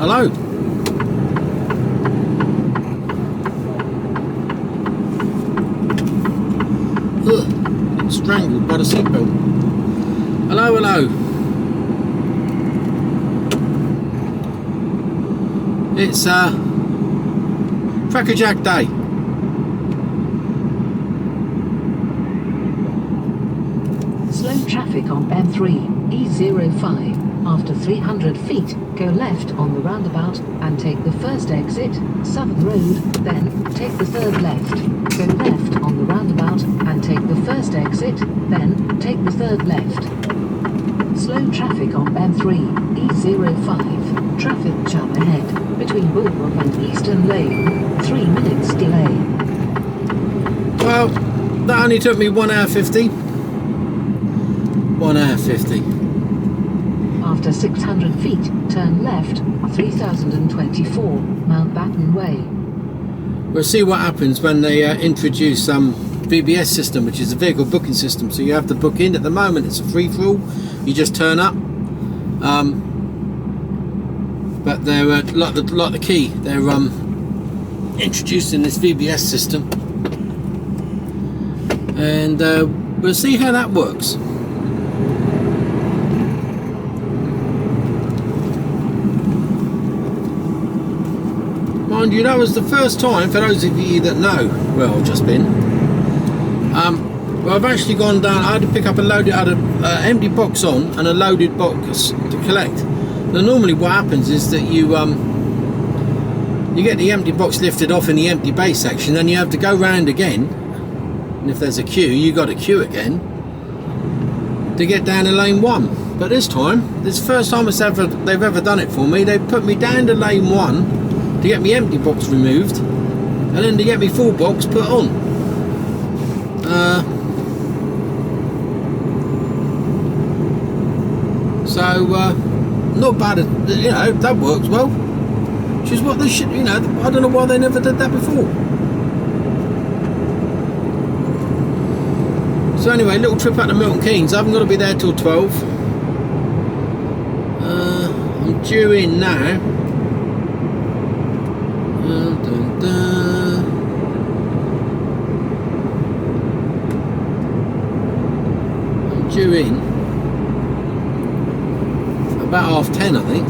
Hello. Ugh, strangled by the seatbelt. Hello, hello. It's Cracker Jack Day. Slow traffic on M3, E05. After 300 feet, go left on the roundabout and take the first exit, Southern Road, then take the third left. Go left on the roundabout and take the first exit, then take the third left. Slow traffic on M3, E05. Traffic jam ahead, between Bullbrook and Eastern Lane, 3 minutes delay. Well, that only took me 1 hour 50. 1 hour 50. After 600 feet, turn left, 3024, Mountbatten Way. We'll see what happens when they introduce VBS system, which is a vehicle booking system. So you have to book in. At the moment it's a free-for-all, you just turn up. But they're like the key, they're introducing this VBS system, and we'll see how that works. Mind you, that was the first time, for those of you that know where I've just been, well, I've actually gone down. I had to pick up a loaded, empty box on and a loaded box to collect. Now normally what happens is that you get the empty box lifted off in the empty bay section, then you have to go round again, and if there's a queue, you got to queue again to get down to lane 1. But this time, this is the first time they've ever done it for me. They put me down to lane 1 to get me empty box removed, and then to get me full box put on. So not bad, you know, that works well. Which is what they should, you know, I don't know why they never did that before. So anyway, little trip out to Milton Keynes. I haven't got to be there till 12. I'm due in now. I'm due in about 10:30, I think.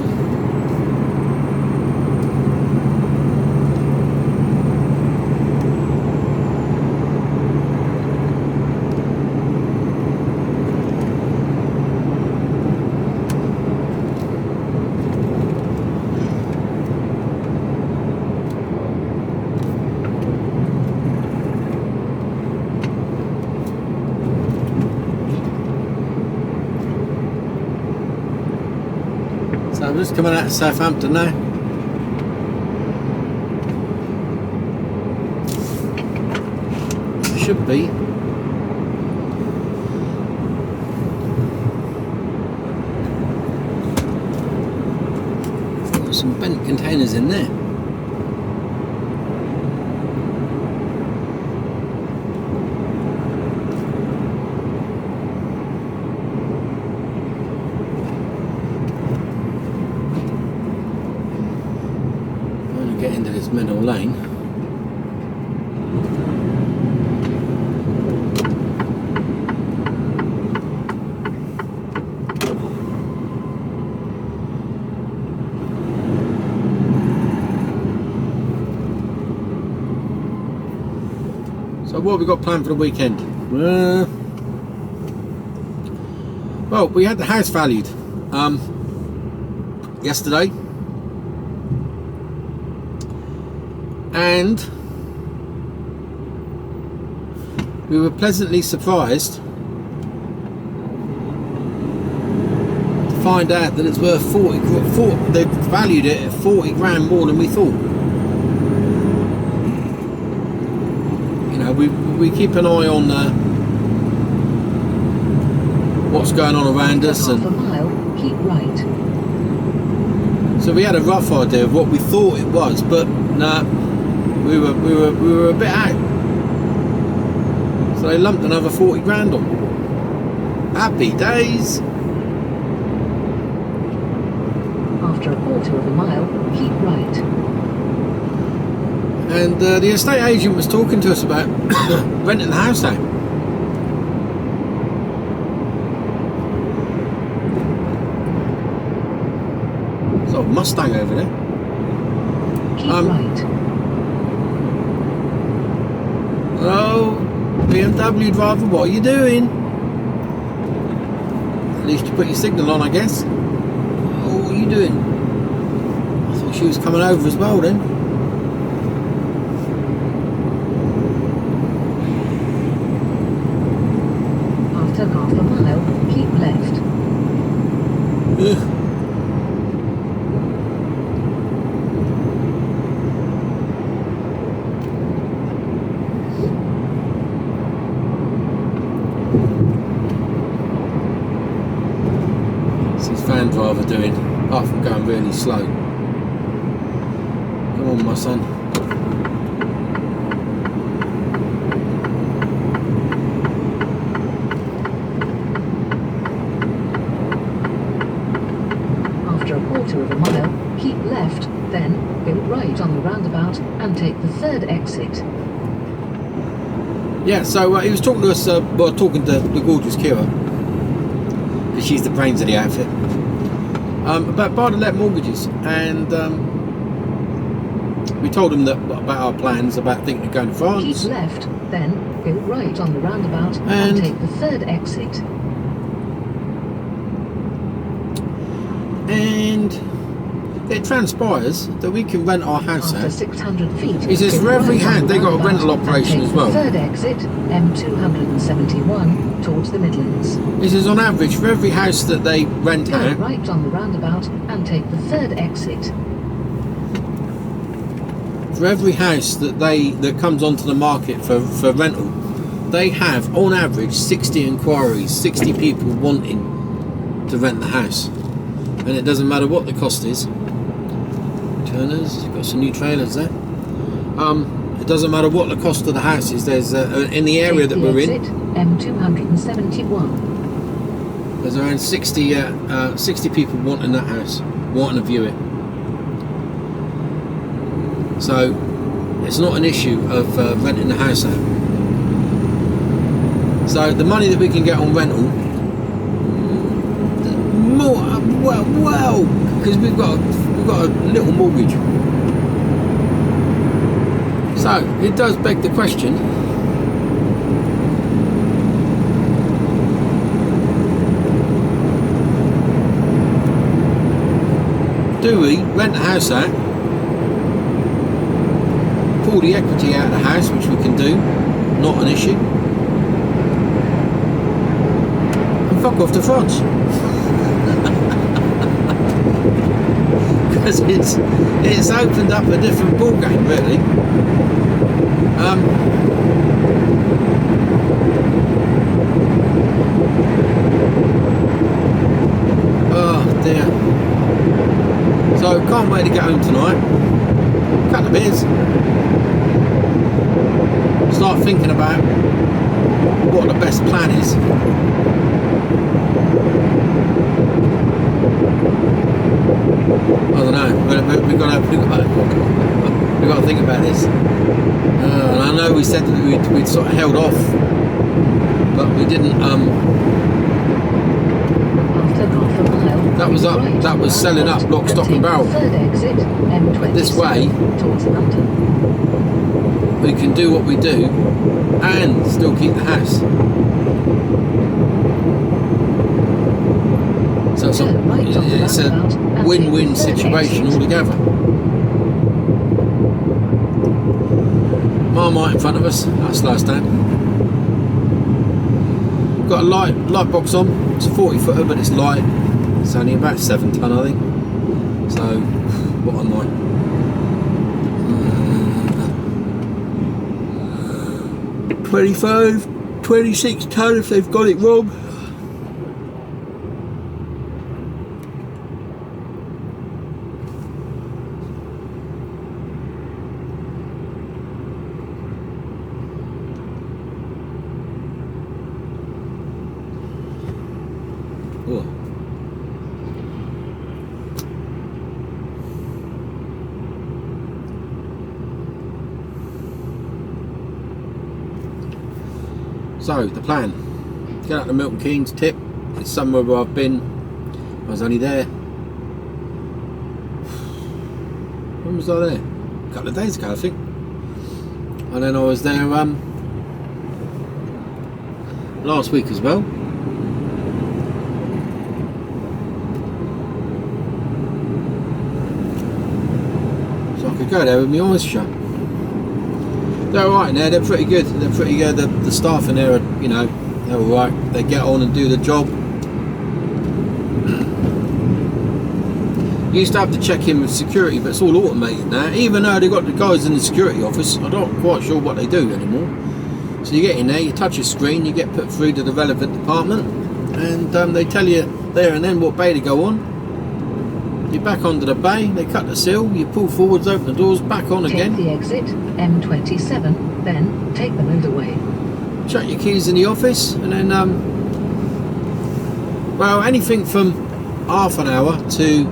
So I'm just coming out of Southampton now. Should be. Got some bent containers in there. Get into this middle lane. So what have we got planned for the weekend? Well, we had the house valued yesterday. And we were pleasantly surprised to find out that it's worth 40. They valued it at 40 grand more than we thought. You know, we keep an eye on what's going on around us, and half a mile, keep right. So we had a rough idea of what we thought it was, but nah. We were a bit out, so they lumped another 40 grand on. Happy days. After After a quarter of a mile, keep right. And the estate agent was talking to us about renting the house out. Sort of Mustang over there. Keep right. Oh, BMW driver, what are you doing? At least you put your signal on, I guess. Oh, what are you doing? I thought she was coming over as well then. After half a mile, keep left. Ugh. What's his van driver doing? Apart from going really slow. Come on, my son. After a quarter of a mile, keep left, then go right on the roundabout and take the third exit. Yeah, so he was talking to us, well, talking to the gorgeous Kira, because she's the brains of the outfit, about buy-to-let mortgages, and we told him that about our plans, about thinking of going to France. Keep left, then go right on the roundabout and take the third exit. And it transpires that we can rent our house After out. 600 feet, He says for every house, they got a rental operation as well. Third exit, M271, towards the Midlands. He says on average, for every house that they rent Go out, right on the roundabout and take the third exit. for every house that comes onto the market for rental, they have on average 60 inquiries, 60 people wanting to rent the house. And it doesn't matter what the cost is. Turners, you've got some new trailers there. It doesn't matter what the cost of the house is. There's in the area that we're in, M271. there's around 60 people wanting that house, wanting to view it. So it's not an issue of renting the house out. So the money that we can get on rental, more well, because we've got a little mortgage. So it does beg the question: do we rent the house out, pull the equity out of the house, which we can do, not an issue, and fuck off to France? Because it's opened up a different ball game, really. Oh dear. So can't wait to get home tonight. Couple of beers. Start thinking about what the best plan is. I don't know. We've got to think about this. And I know we said that we'd sort of held off, but we didn't. After half a mile, That was selling up lock, stock, and barrel. Third exit, M27, This way, towards London. we can do what we do and still keep the house. So it's a win-win situation altogether. Marmite in front of us. That's last down. Got a light box on. It's a 40-footer, but it's light. It's only about 7 ton, I think. So what am I? 25, 26 ton if they've got it wrong. So the plan: get out to Milton Keynes. Tip. It's somewhere where I've been. I was only there. When was I there? A couple of days ago, I think. And then I was there last week as well. So I could go there with my eyes shut. They're alright in there, they're pretty good. They're pretty good. The staff in there are, you know, they're alright. They get on and do the job. You used to have to check in with security, but it's all automated now. Even though they've got the guys in the security office, I'm not quite sure what they do anymore. So you get in there, you touch your screen, you get put through to the relevant department, and they tell you there and then what bay to go on. You're back onto the bay, they cut the seal, you pull forwards, open the doors, back on again. Take the exit, M27, then take the motorway. Chuck your keys in the office, and then, well, anything from half an hour to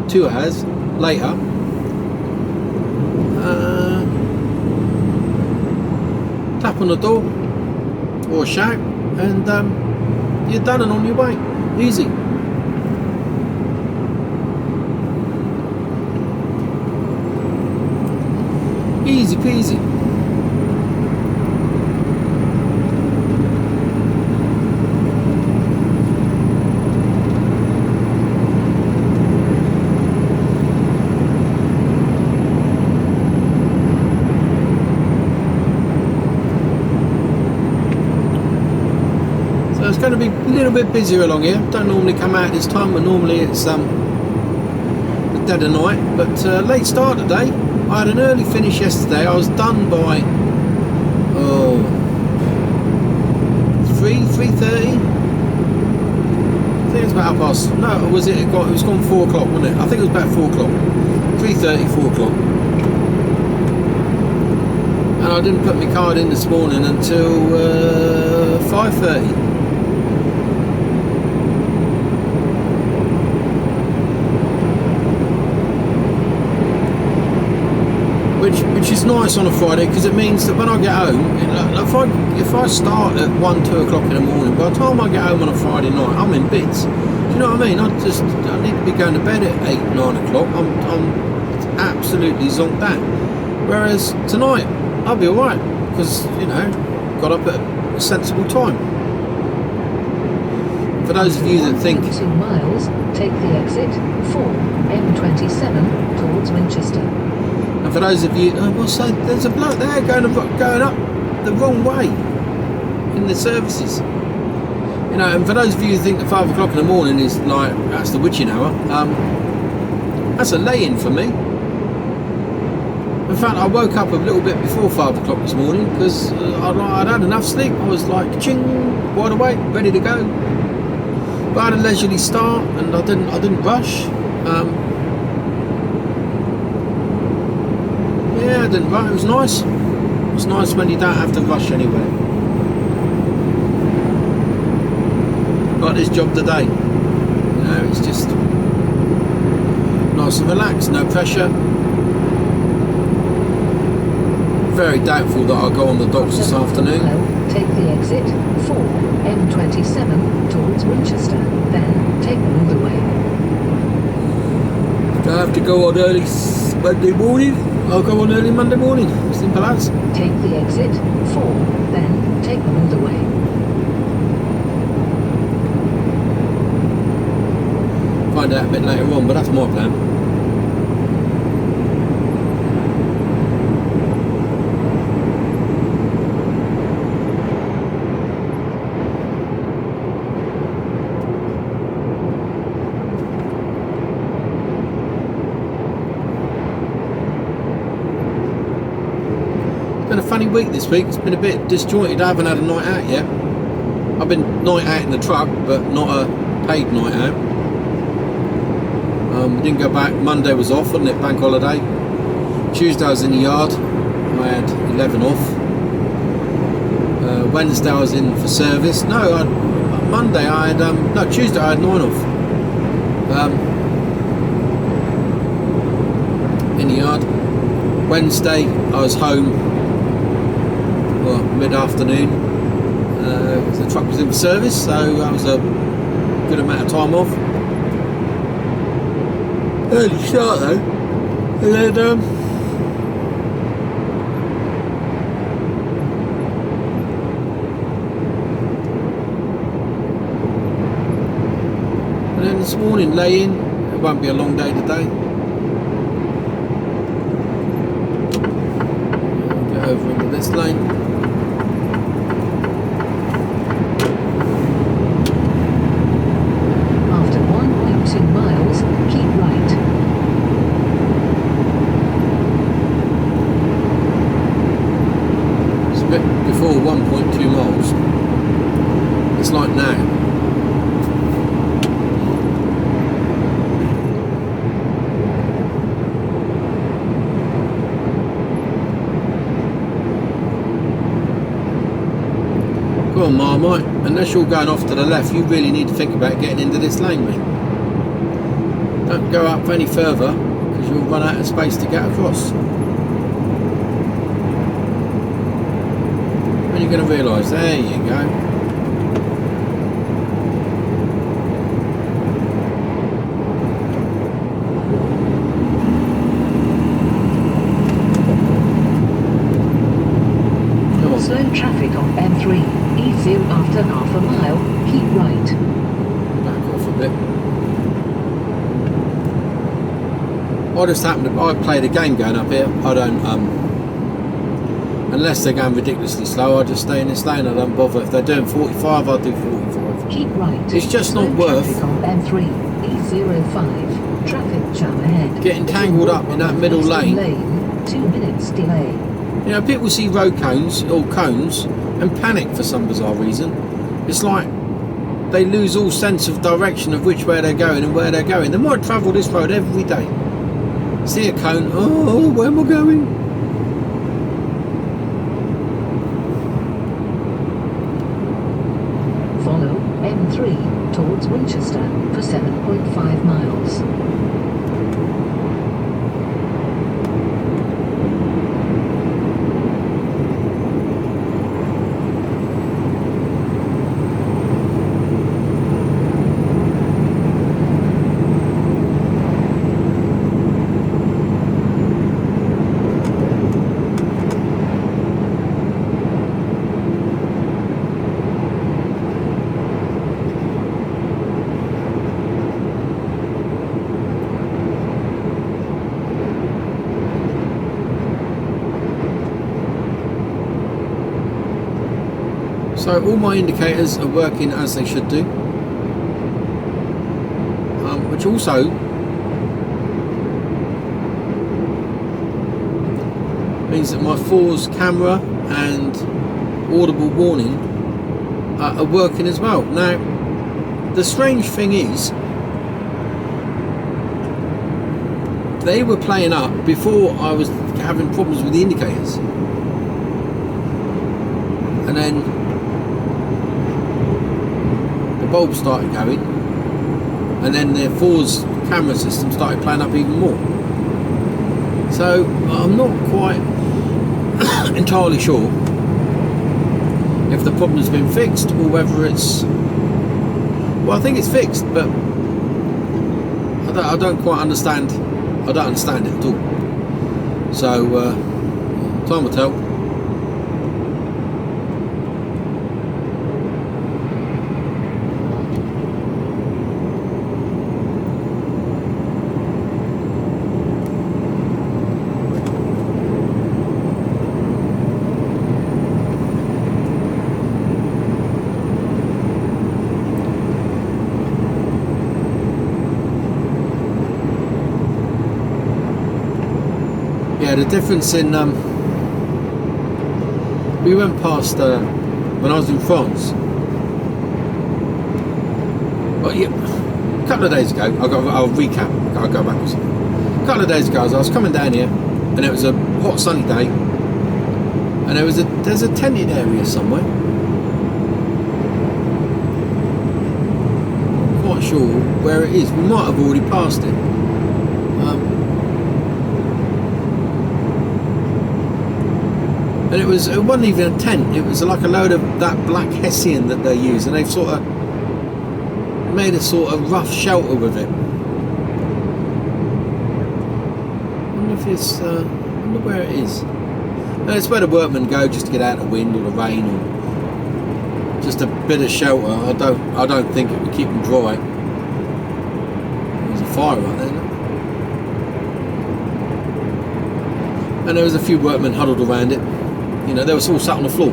2 hours later, tap on the door or shout, and you're done and on your way. Easy. Easy peasy. It's going to be a little bit busier along here. Don't normally come out this time, but normally it's dead of night. But late start today. I had an early finish yesterday. I was done by 3:30. I think it was about half past. No, was it? It was gone 4 o'clock, wasn't it? I think it was about 4 o'clock. 3:30, 4 o'clock. And I didn't put my card in this morning until 5:30. Which is nice on a Friday, because it means that when I get home, if I start at 1, 2 o'clock in the morning, by the time I get home on a Friday night, I'm in bits. Do you know what I mean? I need to be going to bed at 8, 9 o'clock. I'm absolutely zonked out. Whereas tonight, I'll be alright, because, you know, got up at a sensible time. For those of you that think... 2 miles, take the exit 4, M27 towards Winchester. And for those of you, there's a bloke there going up the wrong way in the services. You know, and for those of you who think that 5 o'clock in the morning is like, that's the witching hour, that's a lay-in for me. In fact, I woke up a little bit before 5 o'clock this morning because I'd had enough sleep. I was like, ching, wide awake, ready to go. But I had a leisurely start, and I didn't rush. Yeah, I didn't rush. It was nice. It's nice when you don't have to rush anywhere. Like this job today. You know, it's just nice and relaxed, no pressure. Very doubtful that I'll go on the docks this afternoon. Take the exit 4, M27 towards Winchester, then take the motorway. Do I have to go on early Monday morning? I'll go on early Monday morning. Simple as. Take the exit 4, then take the motorway. Find out a bit later on, but that's my plan. It's been a funny week this week. It's been a bit disjointed. I haven't had a night out yet. I've been night out in the truck, but not a paid night out. We didn't go back. Monday was off, wasn't it? Bank holiday. Tuesday I was in the yard. I had 11 off. Wednesday I was in for service. No, Monday I had no, Tuesday I had 9 off. In the yard. Wednesday I was home, well, mid-afternoon. because the truck was in service, so that was a good amount of time off. Early start though, and then this morning lay in. It won't be a long day today. Get over into this lane. After 1.2 miles, keep right. It's a bit before 1.2 miles. It's like now. Come on, Marmite, unless you're going off to the left, you really need to think about getting into this lane, mate. Don't go up any further, because you'll run out of space to get across. When you're going to realise, there you go. Slow traffic on M3. E0 after half a mile, keep right. Back off a bit. I just happened to, I played a game going up here. I don't, unless they're going ridiculously slow, I just stay in this lane. I don't bother. If they're doing 45, I'll do 45. Keep right. It's just Slow not worth traffic on M3. E05. Traffic jam ahead. getting tangled up in that middle lane. 2 minutes delay. You know, people see road cones or cones and panic for some bizarre reason. It's like they lose all sense of direction of which way they're going and where they're going. They might travel this road every day. See a cone, oh, where am I going? Follow M3 towards Winchester for 7.5 miles. So all my indicators are working as they should do, which also means that my force camera and audible warning are working as well. Now, the strange thing is, they were playing up before I was having problems with the indicators, and then the bulb started going, and then the Ford's camera system started playing up even more. So I'm not quite entirely sure if the problem's been fixed or whether it's, well, I think it's fixed, but I don't quite understand. I don't understand it at all. So time will tell. Yeah, the difference in we went past when I was in France. Well, yeah, a couple of days ago, I'll recap. I'll go backwards. A couple of days ago, I was coming down here, and it was a hot, sunny day, and there's a tented area somewhere. Not quite sure where it is. We might have already passed it. And it wasn't even a tent, it was like a load of that black hessian that they use, and they've sort of made a sort of rough shelter with it. I wonder if it's, I wonder where it is. And it's where the workmen go just to get out of the wind or the rain, or just a bit of shelter. I don't think it would keep them dry. There's a fire right there. And there was a few workmen huddled around it. You know, they were all sat on the floor.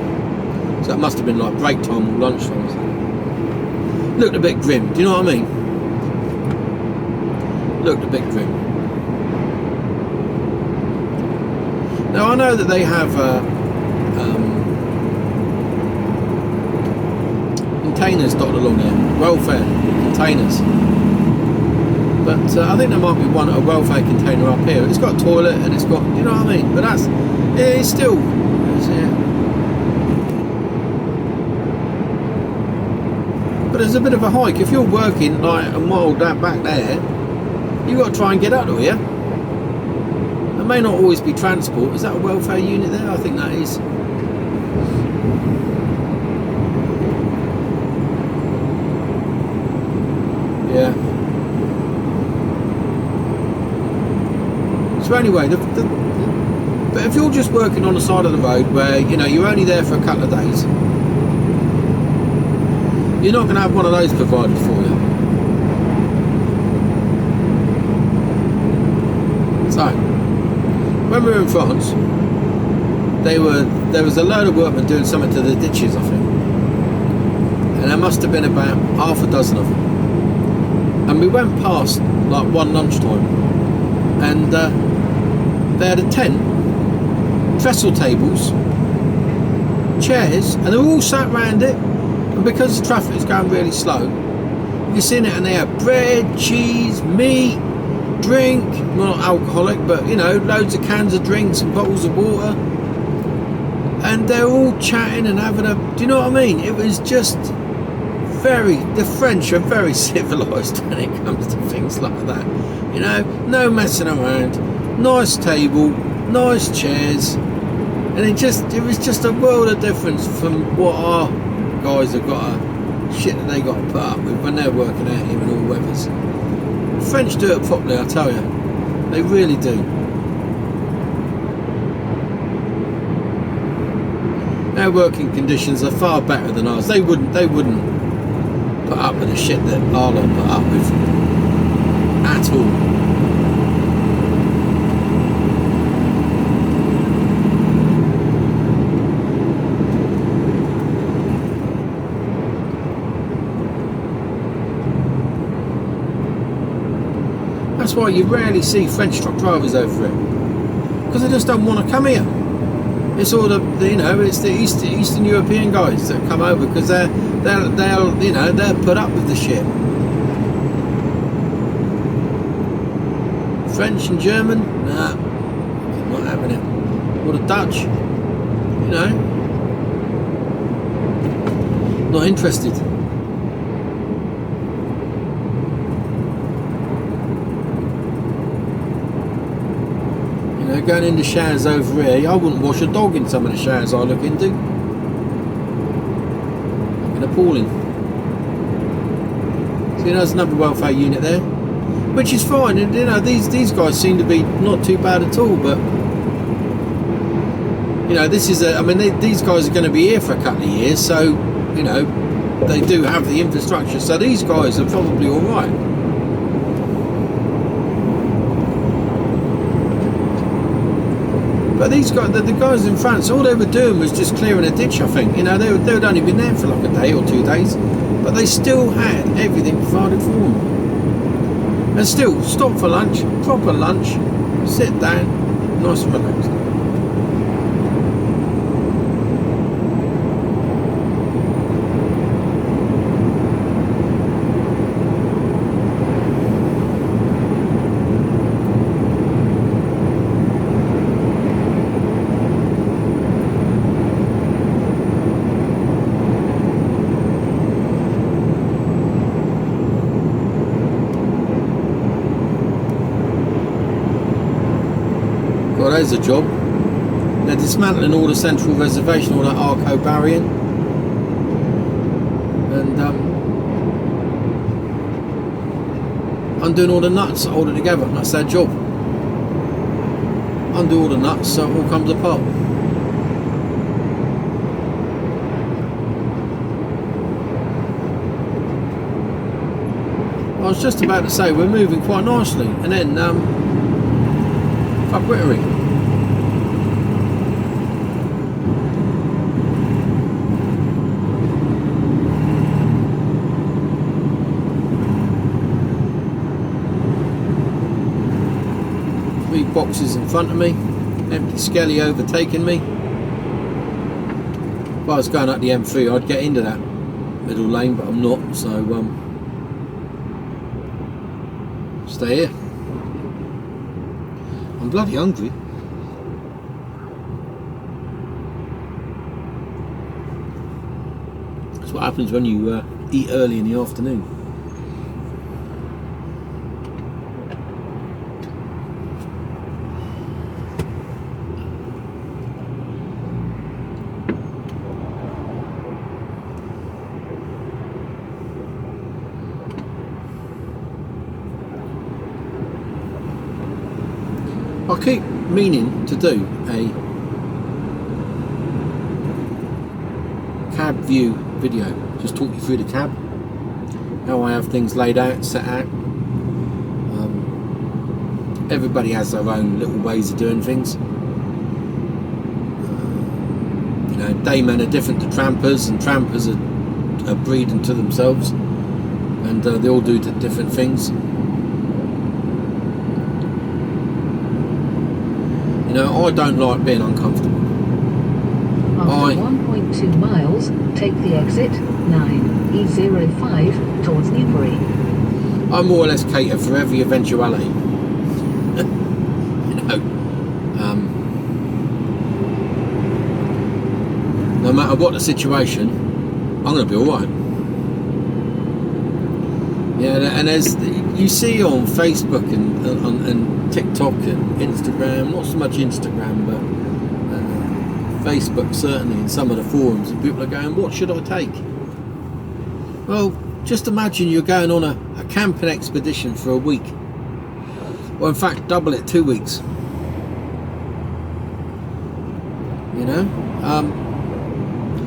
So it must have been like break time or lunch time or something. Looked a bit grim, do you know what I mean? Looked a bit grim. Now I know that they have containers dotted along here, welfare containers. But I think there might be a welfare container up here. It's got a toilet and it's got, you know what I mean? But that's, it's still, but there's a bit of a hike. If you're working like a mile down back there, you've got to try and get up to here. There may not always be transport. Is that a welfare unit there? I think that is. Yeah. So anyway, but if you're just working on the side of the road where, you know, you're only there for a couple of days, you're not going to have one of those provided for you. So, when we were in France, there was a load of workmen doing something to the ditches, I think. And there must have been about half a dozen of them. And we went past, like, one lunchtime. And they had a tent, trestle tables, chairs, and they were all sat round it. And because the traffic is going really slow, you're seeing it, and they have bread, cheese, meat, drink, well, not alcoholic, but you know, loads of cans of drinks and bottles of water, and they're all chatting and having a, do you know what I mean? It was just the French are very civilised when it comes to things like that, you know, no messing around, nice table, nice chairs, and it was just a world of difference from what our guys have got shit that they got to put up with when they're working out here in all weathers. The French do it properly, I tell you. They really do. Their working conditions are far better than ours. They wouldn't put up with the shit that our lot put up with at all. That's why you rarely see French truck drivers over here, because they just don't want to come here. It's all the you know, it's the Eastern European guys that come over because they'll you know, they're put up with the shit. French and German, nah, not having it. Or the Dutch, you know, not interested. Going into showers over here, I wouldn't wash a dog in some of the showers I look into. Fucking appalling. So, you know, there's another welfare unit there, which is fine. And you know, these guys seem to be not too bad at all. But you know, this is I mean, these guys are going to be here for a couple of years, so you know, they do have the infrastructure. So these guys are probably all right. But these guys, the guys in France, all they were doing was just clearing a ditch, I think. You know, they'd only been there for like a day or 2 days, but they still had everything provided for them. And still, stop for lunch, proper lunch, sit down, nice and relaxed. There's a job. They're dismantling all the central reservation, all that Arco barrier, and undoing all the nuts that hold it together. That's their job. Undo all the nuts so it all comes apart. I was just about to say we're moving quite nicely, and then fuck Wittery. Three boxes in front of me, empty Skelly overtaking me. If I was going up the M3 I'd get into that middle lane, but I'm not, so stay here. I'm bloody hungry. That's what happens when you eat early in the afternoon. I keep meaning to do a cab view video, just talk you through the cab, how I have things laid out, set out. Everybody has their own little ways of doing things. You know, daymen are different to trampers, and trampers are breeding to themselves, and they all do different things. You know, I don't like being uncomfortable. After 1.2 miles, take the exit 9E05 towards Newbury. I more or less cater for every eventuality. You know, no matter what the situation, I'm going to be alright. Yeah, and as you see on Facebook and TikTok and Instagram, not so much Instagram, but Facebook certainly, in some of the forums, and people are going, what should I take? Well, just imagine you're going on a camping expedition for a week, or in fact double it, 2 weeks. You know,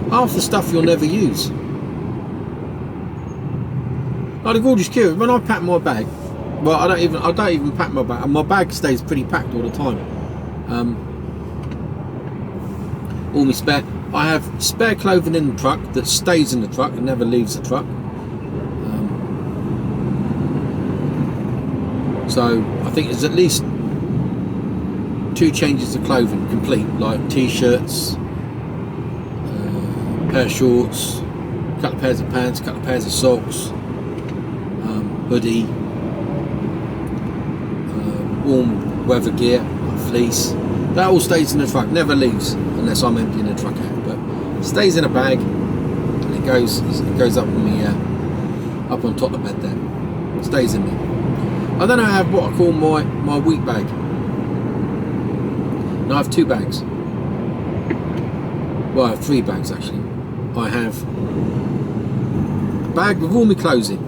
half the stuff you'll never use. Like the Gorgeous Cure, when I pack my bag, well, I don't even pack my bag, and my bag stays pretty packed all the time. All my spare, I have spare clothing in the truck that stays in the truck and never leaves the truck. So I think there's at least 2 changes of clothing complete, like t-shirts, a pair of shorts, a couple of pairs of pants, a couple of pairs of socks, hoodie, warm weather gear, like fleece. That all stays in the truck, never leaves unless I'm emptying the truck out. But it stays in a bag, and it goes up on me, up on top of the bed there. It stays in there. I then I have what I call my wheat bag. Now I have 2 bags. Well, I have 3 bags actually. I have a bag with all my clothing.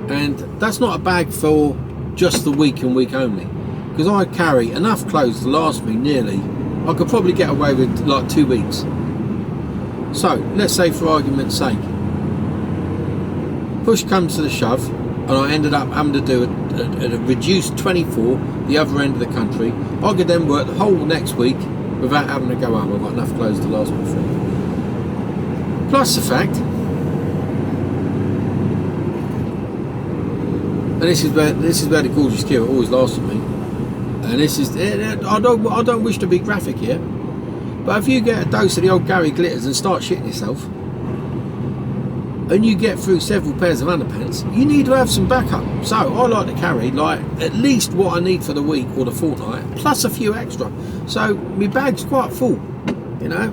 And that's not a bag for just the week and week only, because I carry enough clothes to last me nearly, I could probably get away with like 2 weeks. So let's say, for argument's sake, push comes to the shove and I ended up having to do a reduced 24 the other end of the country, I could then work the whole next week without having to go home. I've got enough clothes to last me through. Plus the fact, and this is where the Gorgeous Cure always lasted me. And this is, I don't wish to be graphic here, but if you get a dose of the old Gary Glitters and start shitting yourself, and you get through several pairs of underpants, you need to have some backup. So I like to carry like at least what I need for the week or the fortnight, plus a few extra. So my bag's quite full. You know,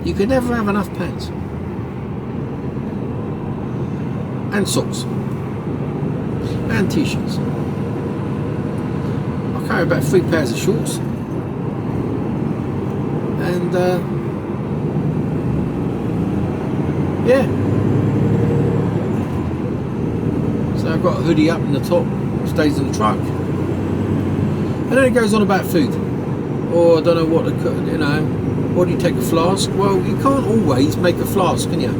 you can never have enough pants and socks and t-shirts. I carry about 3 pairs of shorts, and yeah. So I've got a hoodie up in the top, stays in the truck, and then it goes on about food. Or I don't know what to cook, you know. What do you take a flask? Well, you can't always make a flask, can you?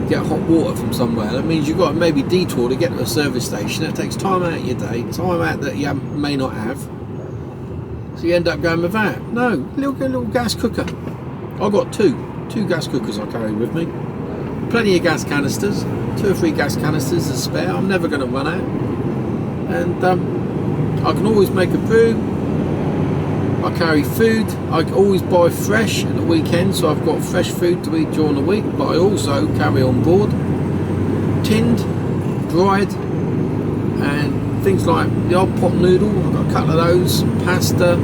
Get hot water from somewhere. That means you've got to maybe detour to get to a service station. It takes time out of your day, time out that you may not have. So you end up going without. No, little gas cooker. I've got two gas cookers I carry with me. Plenty of gas canisters, 2 or 3 gas canisters to spare. I'm never going to run out. And I can always make a brew. I carry food. I always buy fresh at the weekend, so I've got fresh food to eat during the week, but I also carry on board tinned, dried, and things like the old pot noodle. I've got a couple of those, some pasta,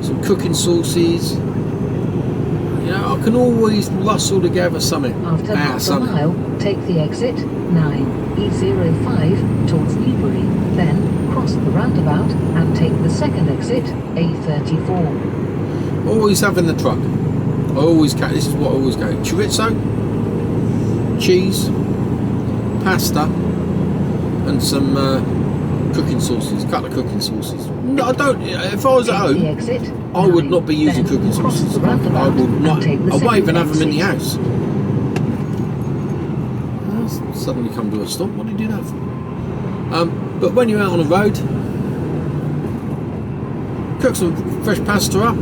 some cooking sauces. You know, I can always rustle together something. After half a mile, take the exit 9E05 towards Newbury, then cross the roundabout and take the second exit, A34. Always have in the truck. I always carry, this is what I always go: chorizo, cheese, pasta, and some cooking sauces, a couple of cooking sauces. No, I don't. If I was at home, exit, I would not be using cooking sauces. I would not. I won't even have them in the house. Suddenly come to a stop. What do you do that for? But when you're out on the road, cook some fresh pasta up,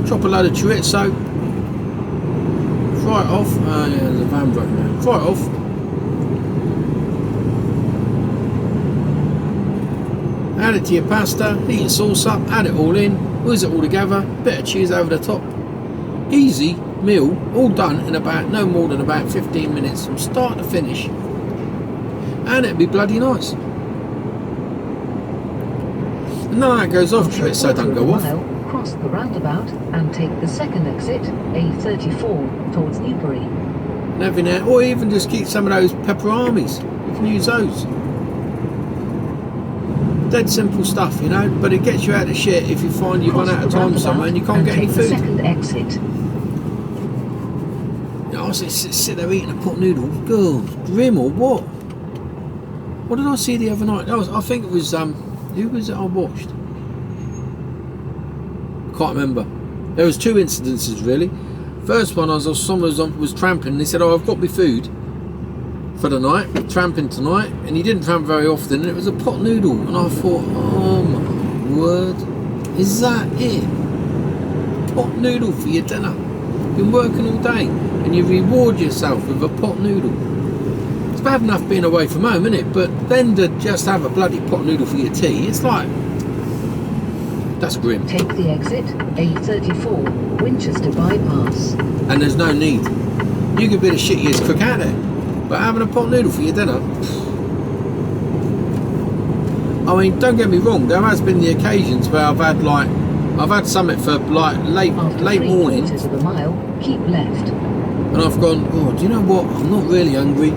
chop a load of chorizo, fry it off. Yeah, there's a van broken down. Fry it off. Add it to your pasta, heat your sauce up, add it all in, whiz it all together, bit of cheese over the top. Easy meal, all done in about no more than about 15 minutes from start to finish. And it'd be bloody nice. And then that goes off, so don't go off. Cross the roundabout and take the second exit, A34, towards Newbury. And every now, or even just keep some of those pepperonis. You can use those. Dead simple stuff, you know, but it gets you out of shit if you find you run out of time somewhere and you can't get any food. Second exit. You know, I sit there eating a pot noodle. God, grim or what? What did I see the other night? I think it was who was it I watched? Can't remember. There was 2 incidences really. First one, someone was tramping and he said, "Oh, I've got my food for the night, tramping tonight," and he didn't tramp very often, and it was a pot noodle, and I thought, oh my word, is that it? Pot noodle for your dinner. Been working all day and you reward yourself with a pot noodle. It's bad enough being away from home, isn't it? But then to just have a bloody pot noodle for your tea, it's like, that's grim. Take the exit A34 Winchester bypass, and there's no need. You could be the shittiest cook out there, but having a pot noodle for your dinner, I mean, don't get me wrong, there has been the occasions where I've had something for like late morning, of a mile, keep left, and I've gone, oh, do you know what, I'm not really hungry,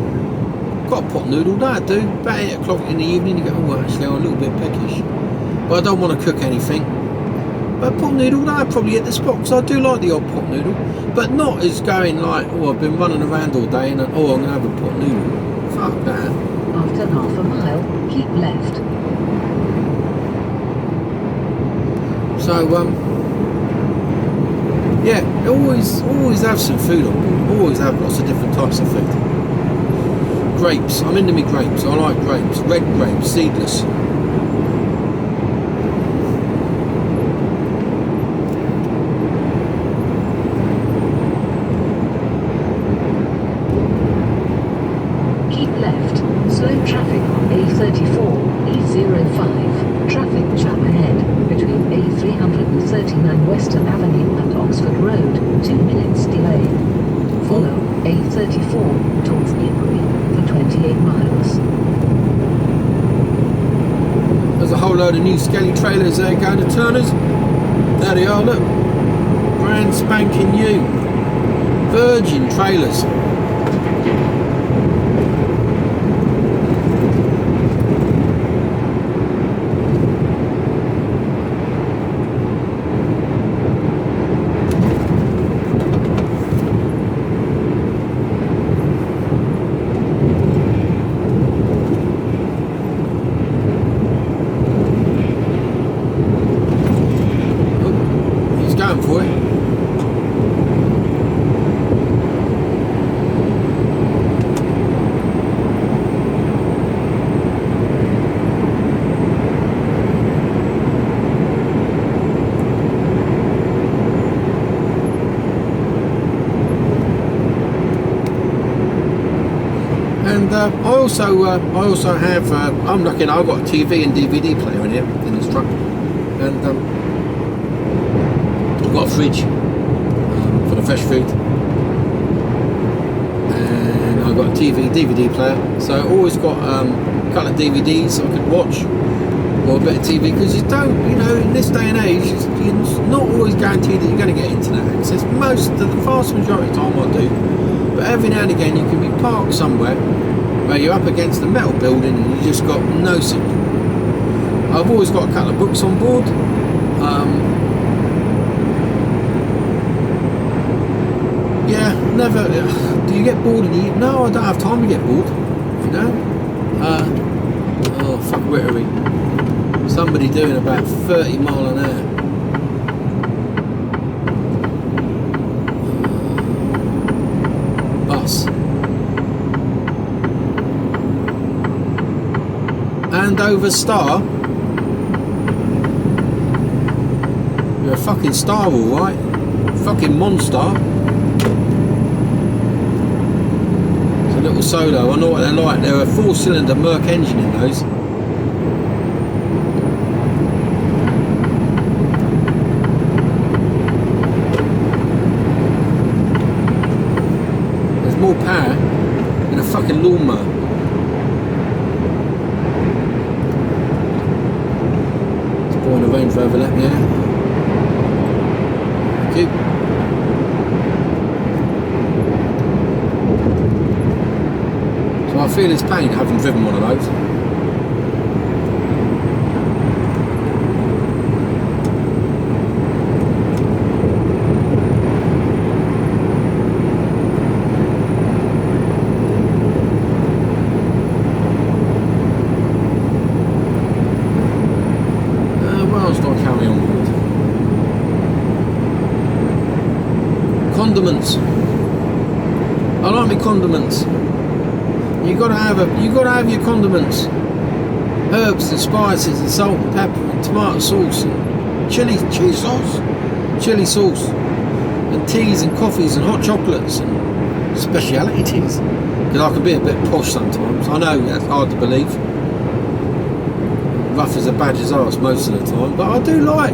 got a pot noodle, that'd do, about 8 o'clock in the evening, you go, oh actually I'm a little bit peckish, but I don't want to cook anything. But pot noodle, that'd probably hit the spot, because I do like the odd pot noodle, but not as going like, oh, I've been running around all day and oh, I'm going to have a pot noodle. Fuck that. After half a mile, keep left. So, yeah, always have some food on board. Always have lots of different types of food. Grapes, I'm into me grapes. I like grapes. Red grapes, seedless. Slow traffic on A34, E05. Traffic jam ahead between A339 Western Avenue and Oxford Road. 2 minutes delay. Follow A34 towards Newbury for 28 miles. There's a whole load of new skelly trailers there going to Turner's. There they are, look. Brand spanking new. Virgin trailers. going for it. And I also have, I'm lucky, I've got a TV and DVD player in here, in this truck. And I've got a fridge for the fresh food. And I've got a DVD player. So I always got a couple of DVDs I could watch, or a bit of TV, because you don't, in this day and age, you're not always guaranteed that you're going to get internet access. The vast majority of the time I do. But every now and again you can be parked somewhere where you're up against a metal building and you just got no signal. I've always got a couple of books on board. Yeah, never. Do you get bored? No, I don't have time to get bored. Oh, fuck, where are we? Somebody doing about 30 mile an hour. Bus. Andover Star. You're a fucking star, alright. Fucking monster. It's a little solo. I know what they're like. They're a 4-cylinder Merc engine in those. There's more power than a fucking lawnmower. On the Range Rover, let me out. Thank you. So I feel his pain having driven one of those. Condiments. I like my condiments. You gotta have your condiments. Herbs and spices and salt and pepper and tomato sauce and chili sauce and teas and coffees and hot chocolates and speciality teas. Because I can be a bit posh sometimes. I know that's hard to believe. Rough as a badger's arse most of the time, but I do like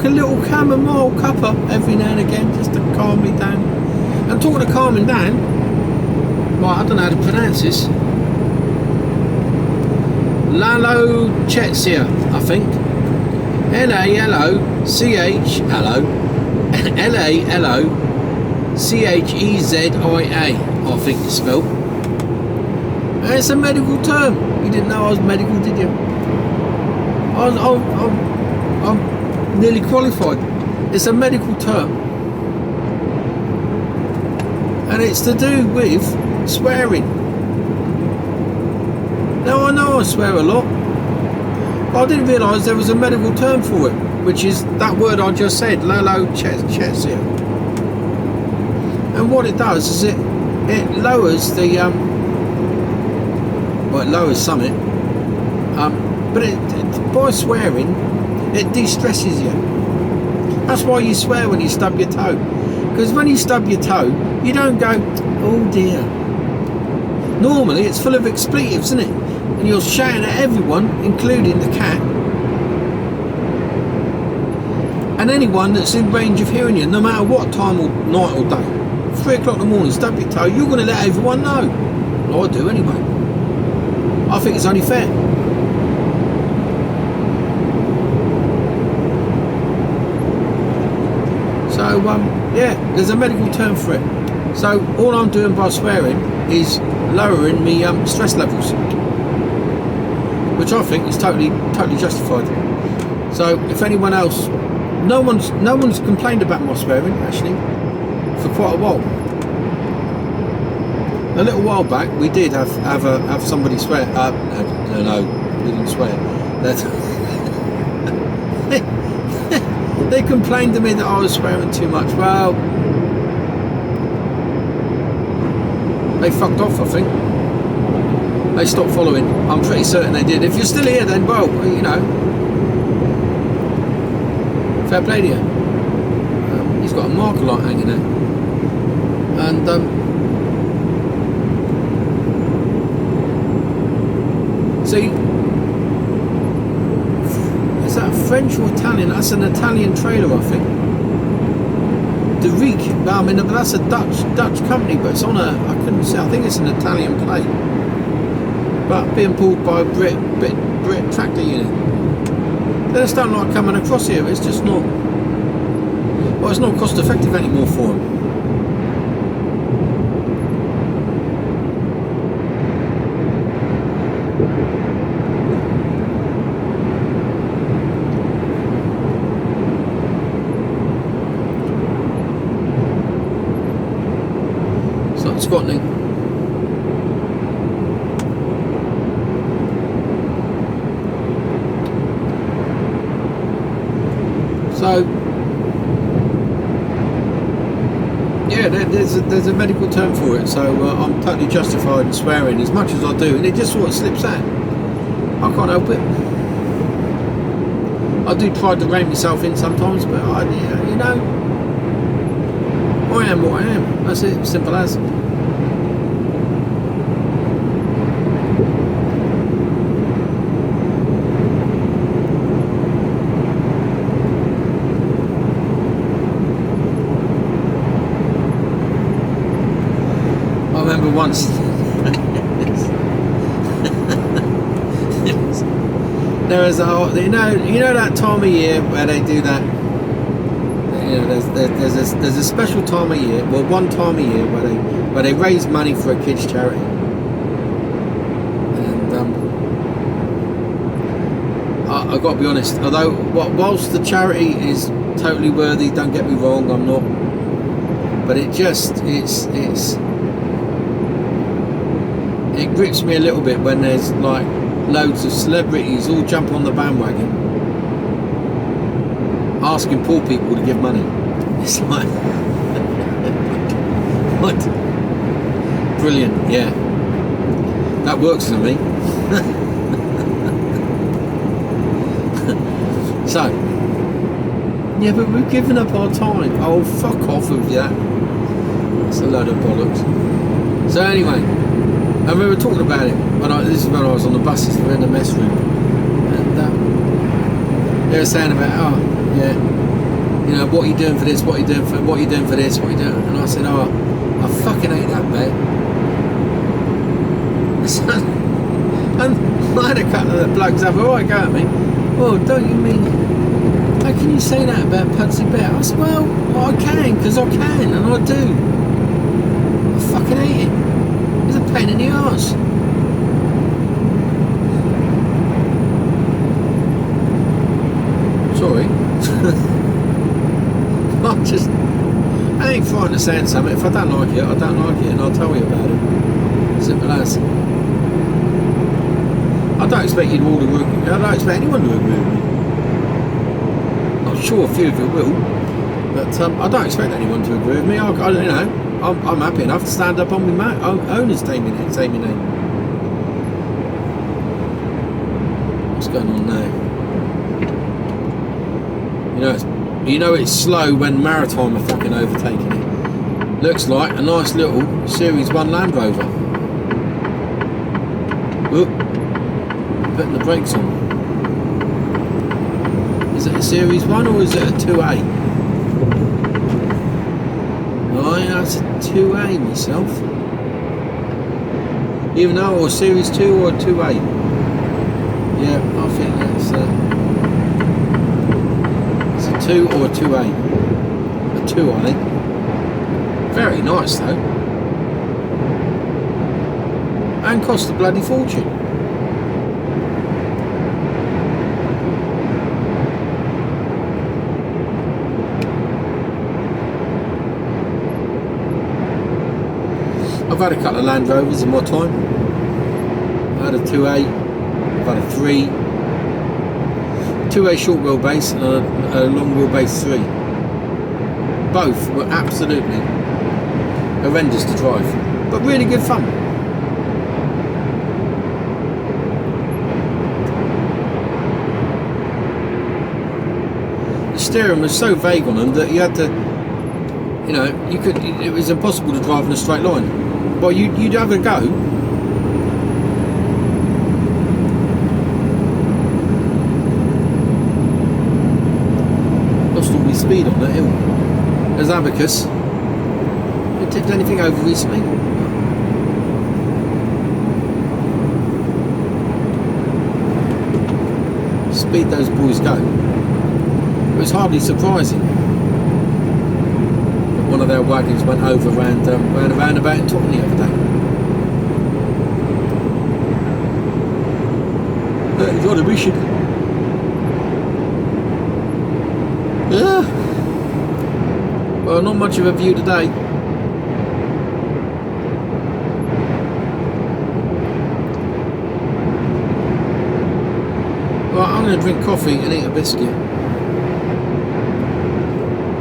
a little chamomile cuppa every now and again, just to calm me down. And talking of calming down, right, I don't know how to pronounce this. Lalochetsia, I think. Lalochetsia, I think it's spelled. And it's a medical term. You didn't know I was medical, did you? I'm nearly qualified. It's a medical term. And it's to do with swearing. Now I know I swear a lot, but I didn't realise there was a medical term for it, which is that word I just said, lalochetsia. And what it does is it lowers the well, it lowers something, but by swearing it de-stresses you. That's why you swear when you stub your toe, because when you stub your toe you don't go, oh dear. Normally it's full of expletives, isn't it? And you're shouting at everyone, including the cat and anyone that's in range of hearing you, no matter what time or night or day. 3 o'clock in the morning, stub your toe, you're going to let everyone know. Well, I do anyway. I think it's only fair. So yeah, there's a medical term for it. So all I'm doing by swearing is lowering me stress levels, which I think is totally justified. So if anyone else, no one's complained about my swearing actually for quite a while. A little while back we did have somebody swear. No, we didn't swear. They complained to me that I was swearing too much. Well, they fucked off, I think. They stopped following. I'm pretty certain they did. If you're still here, then, well, you know, fair play to you. He's got a marker light hanging there. And, see, is that French or Italian? That's an Italian trailer, I think. The Riek, I mean, that's a Dutch company, but it's on a, I couldn't say, I think it's an Italian plate. But being pulled by a Brit tractor unit. They just don't like coming across here. It's just not, well, it's not cost effective anymore for them. Squatting. So yeah, there's a medical term for it. So I'm totally justified in swearing as much as I do, and it just sort of slips out. I can't help it. I do try to rein myself in sometimes, but I, you know, I am what I am. That's it, simple as. Once there is a whole, you know that time of year where they do that, you know, there's a special time of year, well, one time a year where they raise money for a kids charity, and I got to be honest, although whilst the charity is totally worthy, don't get me wrong, I'm not, but it grips me a little bit when there's like loads of celebrities all jump on the bandwagon asking poor people to give money. It's like what? Brilliant, yeah, that works for me. So yeah, but we've given up our time. Oh, fuck off with that. It's a load of bollocks. So anyway, and we were talking about it this is when I was on the buses, we were in the mess room, and they were saying about, oh yeah, you know, what are you doing for this, what are you doing for this, what are you doing, and I said, oh, I fucking hate that bit. And I had a couple of the blokes have a right go at me. Oh, don't you mean, how can you say that about Pudsey Bear? I said, well, I can, because I can, and I do. I fucking hate it. It's a pain in the arse. Sorry. I ain't frightened of saying something. If I don't like it, I don't like it, and I'll tell you about it. Simple as. I don't expect you to all agree with me. I don't expect anyone to agree with me. I'm sure a few of you will, but I don't expect anyone to agree with me. I you know, I'm happy enough to stand up on my owner's say my name. What's going on now? You know it's slow when Maritime are fucking overtaking it. Looks like a nice little Series 1 Land Rover. Whoop. Putting the brakes on. Is it a Series 1 or is it a 2A? Oh yeah, it's a 2A myself. Even though it was Series 2 or a 2A. Yeah, I think that's it's a 2 or a 2A. A 2, I think. Very nice though. And cost a bloody fortune. I've had a couple of Land Rovers in my time. I had a 2A, I've had a 3, 2A short wheelbase and a long wheelbase 3. Both were absolutely horrendous to drive, but really good fun. The steering was so vague on them that you had to, you know, it was impossible to drive in a straight line. Well, you'd have a go. Lost all my speed on that hill. There's Abacus. You tipped anything over recently? Speed those boys go. It was hardly surprising that one of their wagons went over round a roundabout in Tottenham the other day. He's on a mission. Yeah. Well, not much of a view today. Well, I'm going to drink coffee and eat a biscuit.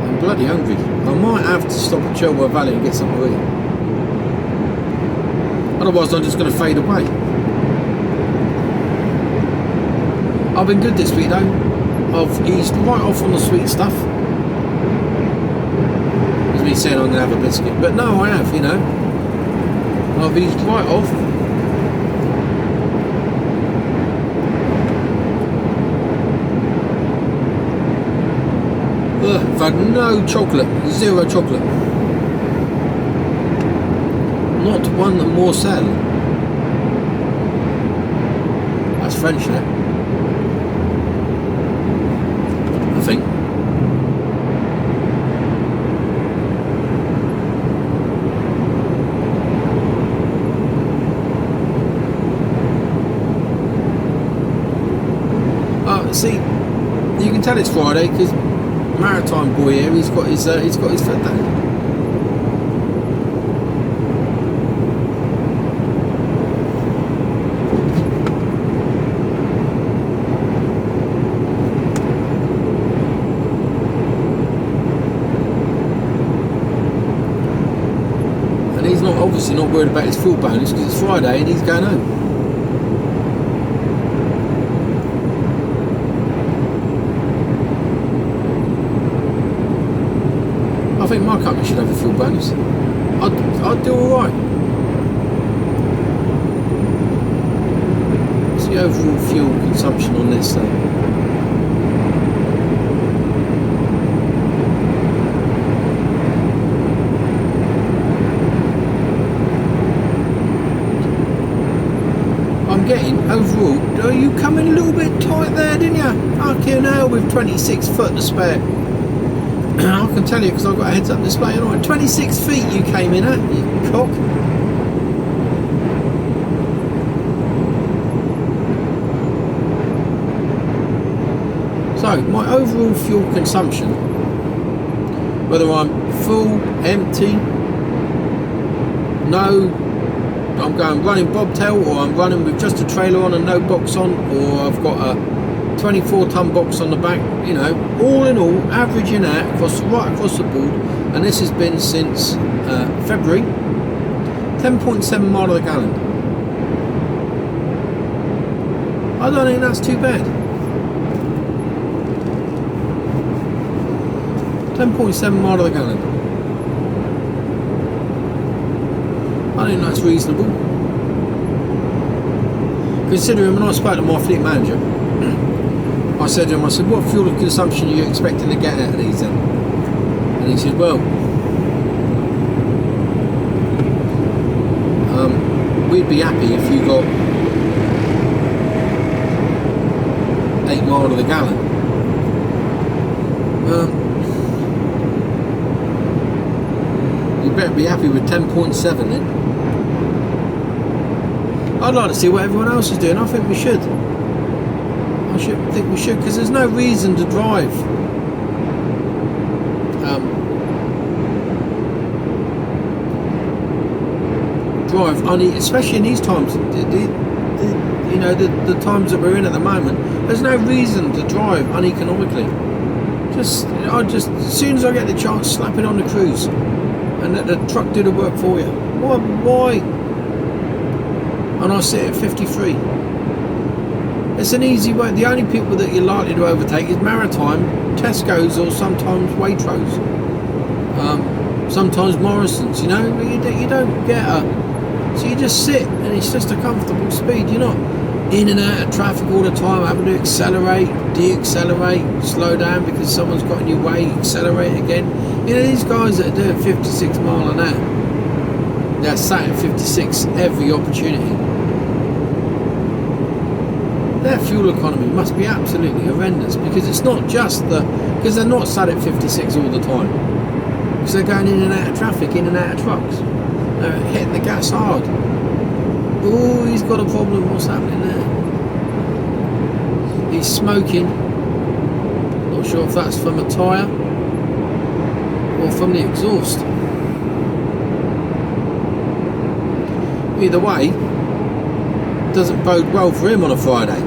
I'm bloody hungry. I might have to stop at Chelwell Valley and get something to eat. Otherwise, I'm just going to fade away. I've been good this week though. I've eased right off on the sweet stuff. As me saying I'm going to have a biscuit. But no, I have, you know. I've eased right off. I've had no chocolate. 0 chocolate. Not one morsel. That's French now. I think. See, you can tell it's Friday because Maritime boy here, he's got his foot down. And he's obviously not worried about his fuel bonus because it's Friday and he's going home. I think my company should have a fuel bonus. I'd do alright. What's the overall fuel consumption on this though? I'm getting overall. Oh, you come in a little bit tight there, didn't you? Fucking hell, with 26 foot to spare. I can tell you because I've got a heads up display on. 26 feet you came in at, you cock. So my overall fuel consumption, whether I'm full, empty, no, I'm going running bobtail, or I'm running with just a trailer on and no box on, or I've got a 24-ton box on the back, you know, all in all, averaging out right across the board, and this has been since February, 10.7 mile to the gallon. I don't think that's too bad. 10.7 mile to the gallon. I think that's reasonable. Considering when I spoke to my fleet manager, I said to him, what fuel consumption are you expecting to get out of these then? And he said, well, we'd be happy if you got 8 mile to the gallon. You better be happy with 10.7 then. I'd like to see what everyone else is doing. I think we should. Think we should, because there's no reason to drive especially in these times. You you know, the times that we're in at the moment, there's no reason to drive uneconomically. As soon as I get the chance, slap it on the cruise and let the truck do the work for you. Why? And I sit at 53. It's an easy way. The only people that you're likely to overtake is Maritime, Tesco's, or sometimes Waitrose, sometimes Morrison's. You know, you don't get a. So you just sit, and it's just a comfortable speed. You're not in and out of traffic all the time, having to accelerate, de-accelerate, slow down because someone's got in your way, accelerate again. You know, these guys that are doing 56 mile an hour, they're sat at 56 every opportunity. Their fuel economy must be absolutely horrendous, because it's not just because they're not sat at 56 all the time, because they're going in and out of traffic, in and out of trucks. They're hitting the gas hard. Oh, he's got a problem. What's happening there? He's smoking. Not sure if that's from a tyre or from the exhaust. Either way, doesn't bode well for him on a Friday.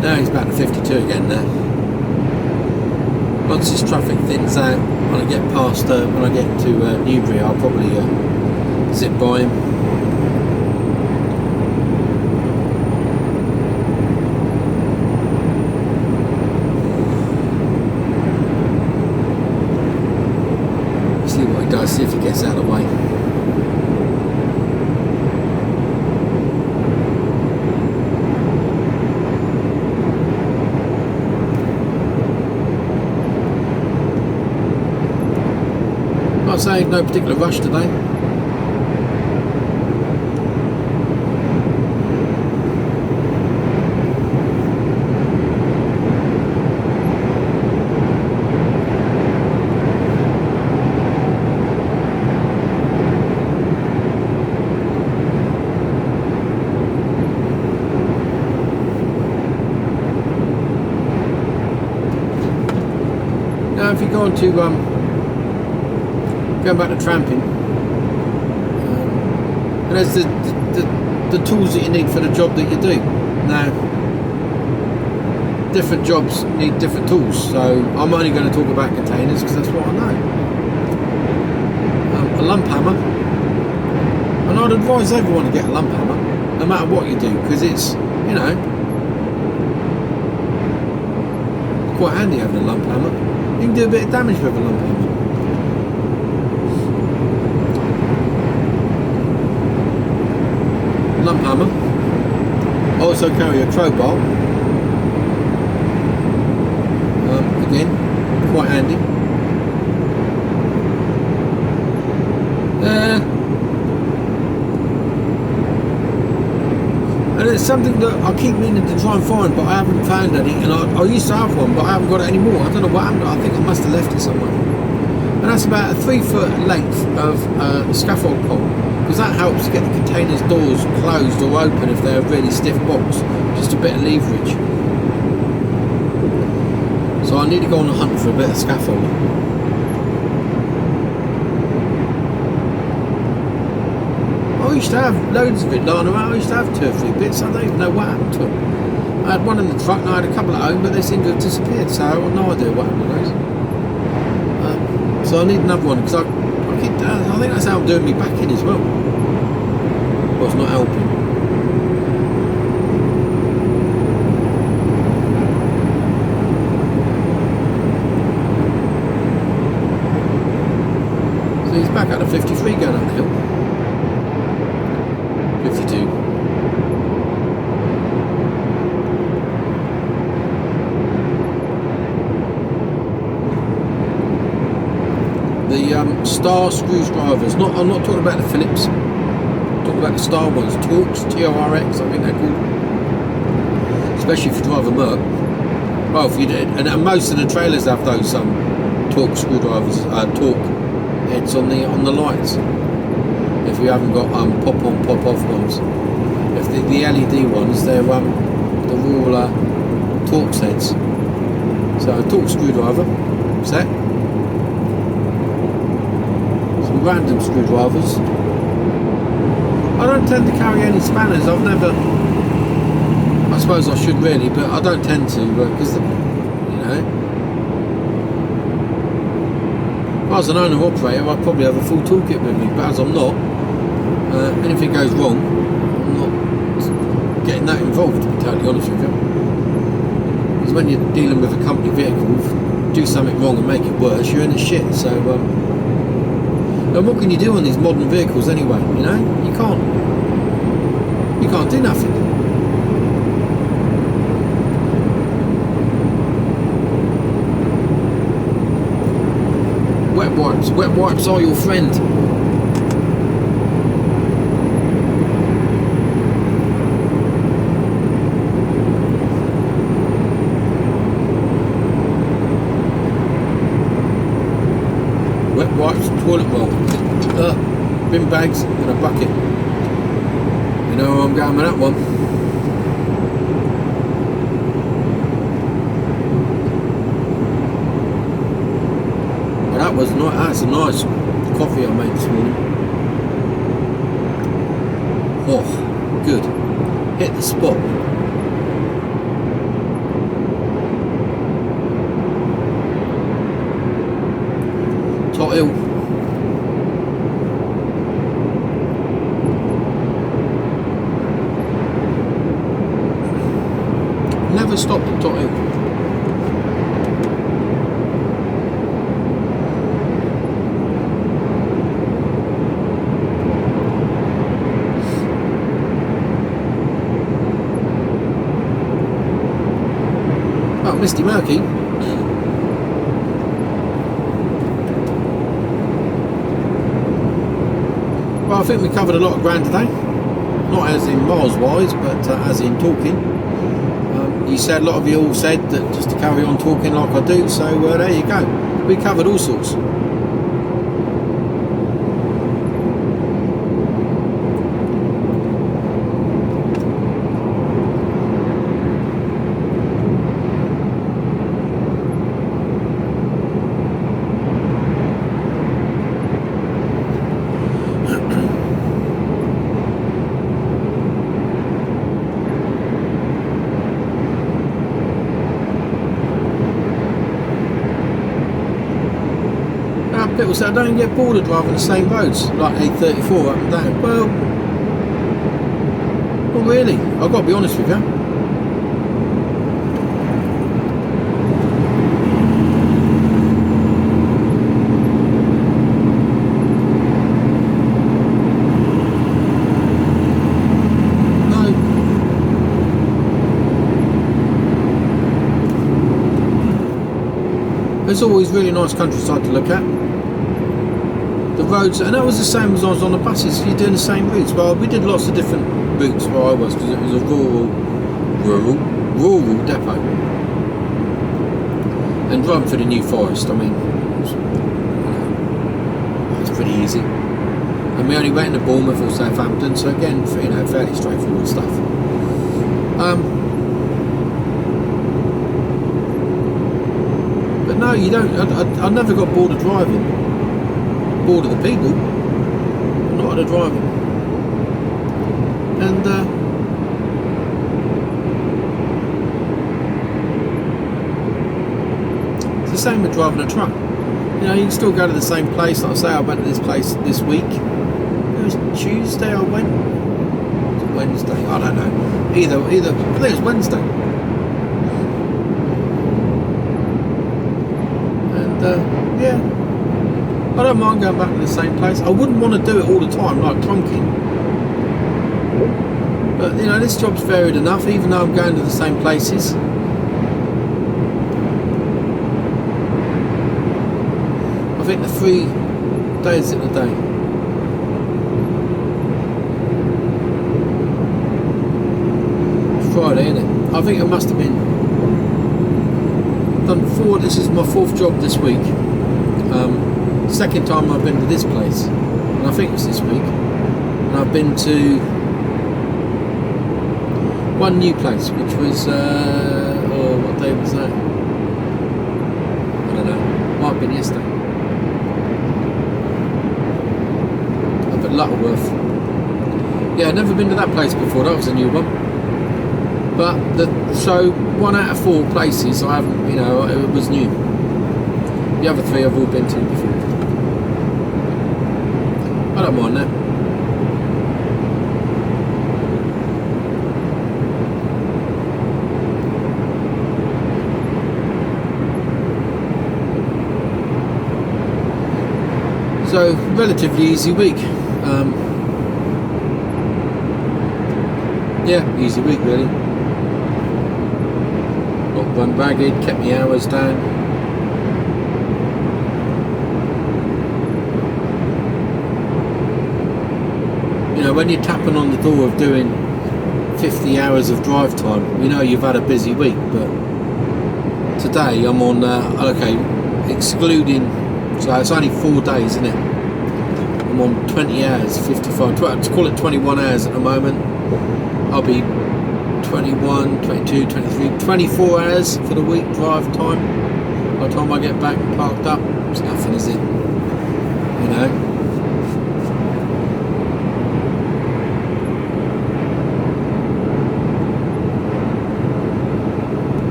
Now he's back to 52 again now. Once this traffic thins out, when I get past, when I get to Newbury, I'll probably zip by him. See what he does, see if he gets out of the way. I'd say no particular rush today. Now if you go on to going back to tramping, and there's the tools that you need for the job that you do. Now, different jobs need different tools, so I'm only going to talk about containers because that's what I know. A lump hammer, and I'd advise everyone to get a lump hammer, no matter what you do, because it's, you know, quite handy having a lump hammer. You can do a bit of damage with a lump hammer. Lump hammer. Also carry a crowbar. Again, quite handy. And it's something that I keep meaning to try and find, but I haven't found any. And I used to have one, but I haven't got it anymore. I don't know what happened. I think I must have left it somewhere. And that's about a 3-foot length of scaffold pole, because that helps to get the container's doors closed or open if they're a really stiff box. Just a bit of leverage. So I need to go on a hunt for a bit of scaffold. I used to have loads of it lying around. I used to have 2 or 3 bits. I don't even know what happened to them. I had one in the truck and I had a couple at home, but they seem to have disappeared, so I've no idea what happened to those. So I need another one, because I think that's how I'm doing me back in as well. Well, it's not helping. So he's back out of 53 going up the hill. 52. The star screwdrivers. I'm not talking about the Phillips. I'm talking about the star ones. Torx, T-O-R-X, I think they're called. Especially if you drive a Merc. Well, if you did, and most of the trailers have those torque screwdrivers, torque heads on the lights. If you haven't got pop on, pop off ones. If the LED ones, they're all Torx heads. So a Torx screwdriver set, some random screwdrivers. I don't tend to carry any spanners. I've never. I suppose I should really, but I don't tend to, because you know, if I was an owner operator, I'd probably have a full toolkit with me. But as I'm not, anything goes wrong, I'm not getting that involved, to be totally honest with you. Because when you're dealing with a company vehicle, if you do something wrong and make it worse, you're in the shit. So, and what can you do on these modern vehicles anyway? You know, you can't do nothing. Wet wipes are your friend. Wet wipes, toilet roll, bin bags and a bucket. You know where I'm going with that one. That's a nice coffee I made this morning. Oh, good. Hit the spot. Tot Hill. Never stopped at Tot Hill. Misty Murky. Well, I think we covered a lot of ground today. Not as in miles wise, but as in talking. You said, a lot of you all said that just to carry on talking like I do, so there you go. We covered all sorts. People say I don't get bored of driving the same roads like A34 up and down. Well, really, I've got to be honest with you. No. There's always really nice countryside to look at. The roads, and that was the same as I was on the buses. You're doing the same routes. Well, we did lots of different routes where I was, because it was a rural depot. And driving through the New Forest, I mean, it was pretty easy. And we only went into Bournemouth or Southampton, so again, you know, fairly straightforward stuff. But no, you don't. I never got bored of driving. Bored of the people, not of the driving. And it's the same with driving a truck. You know, you can still go to the same place. Like I say, I went to this place this week. It was Tuesday I went. Was it Wednesday? I don't know. Either I think it was Wednesday. And yeah, I don't mind going back to the same place. I wouldn't want to do it all the time, like trunking. But you know, this job's varied enough, even though I'm going to the same places. I think the 3 days in a day. It's Friday, isn't it? I think it must have been done 4. This is my 4th job this week. Second time I've been to this place, and I think it's this week. And I've been to one new place, which was oh, what day was that? I don't know. Might have been yesterday. Up at Lutterworth. Yeah, never been to that place before. That was a new one. But so 1 out of 4 places I haven't, you know, it was new. The other 3 I've all been to before. I don't mind that. So relatively easy week. Yeah, easy week really. Not one ragged, kept my hours down. You know, when you're tapping on the door of doing 50 hours of drive time, you know you've had a busy week. But today I'm on, okay, excluding, so it's only 4 days, isn't it? I'm on 20 hours, 55, let's call it 21 hours at the moment. I'll be 21, 22, 23, 24 hours for the week drive time. By the time I get back and parked up, it's nothing, is it? You know?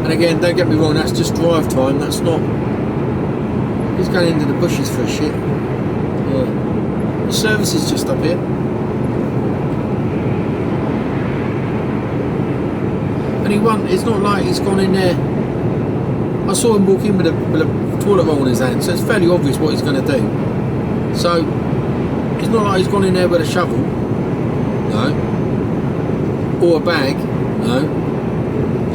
And again, don't get me wrong, that's just drive time, that's not... He's going into the bushes for a shit. Yeah. The service is just up here. And it's not like he's gone in there. I saw him walk in with a toilet roll in his hand, so it's fairly obvious what he's going to do. So it's not like he's gone in there with a shovel, no, or a bag, no.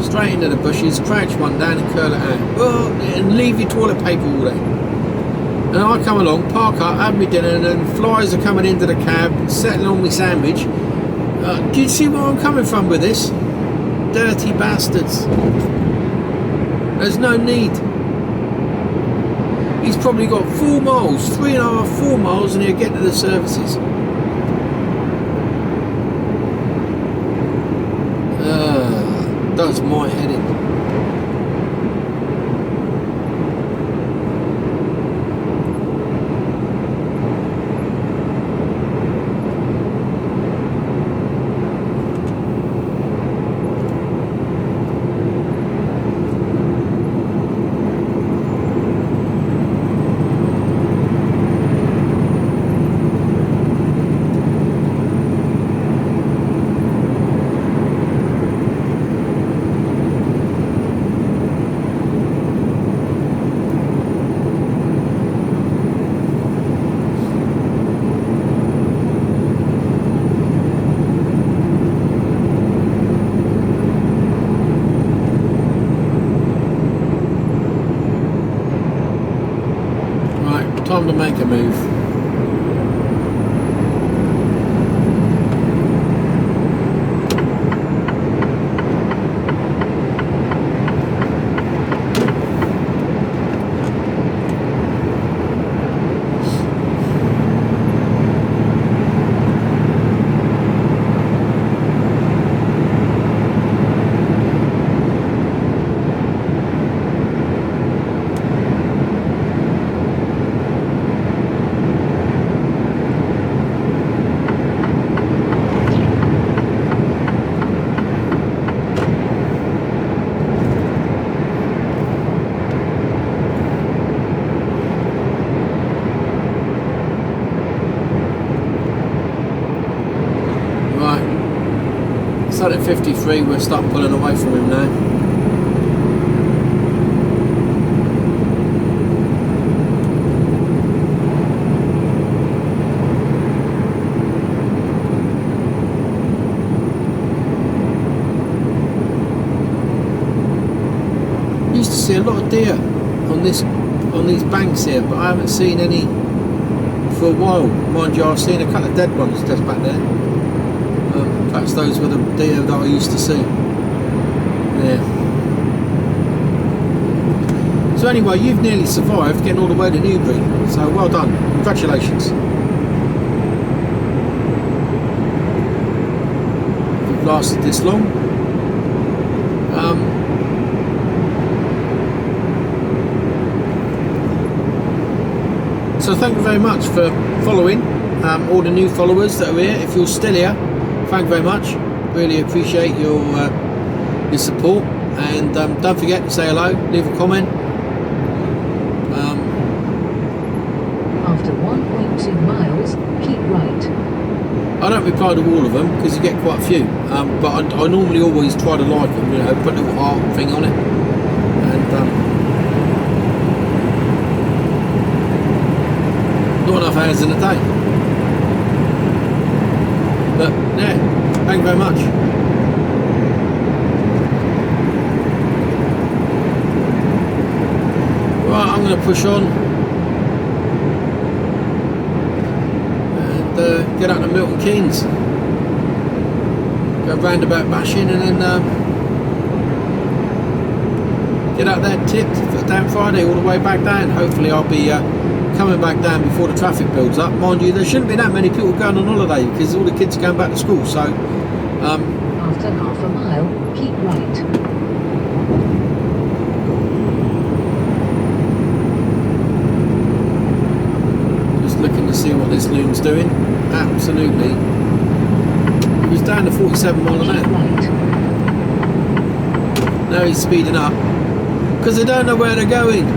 Straight into the bushes, crouch one down and curl it out. Well, and leave your toilet paper all there. And I come along, park up, have my dinner, and then flies are coming into the cab, settling on my sandwich. Do you see where I'm coming from with this? Dirty bastards. There's no need. He's probably got 4 miles, 3.5, 4 miles, and he'll get to the services. Does my head in. Time to make a move. At 53, we'll start pulling away from him now. Used to see a lot of deer on these banks here, but I haven't seen any for a while. Mind you, I've seen a couple of dead ones just back there. Perhaps those were the deer that I used to see. Yeah. So anyway, you've nearly survived getting all the way to Newbury. So well done. Congratulations. lasted this long. So thank you very much for following, all the new followers that are here. If you're still here, thank you very much. Really appreciate your support, and don't forget to say hello, leave a comment. After 1.2 miles, keep right. I don't reply to all of them because you get quite a few, but I normally always try to like them, you know, put a little heart thing on it, and not enough hours in a day. But yeah, thank you very much. Right, I'm going to push on and get out to Milton Keynes, go roundabout bashing, and then get out there tipped for down Friday all the way back down. Hopefully I'll be coming back down before the traffic builds up. Mind you, there shouldn't be that many people going on holiday because all the kids are going back to school. So After half a mile, keep right. just looking to see what this loon's doing. Absolutely, he was down to 47 mile an Keep hour. right. Now he's speeding up because they don't know where they're going.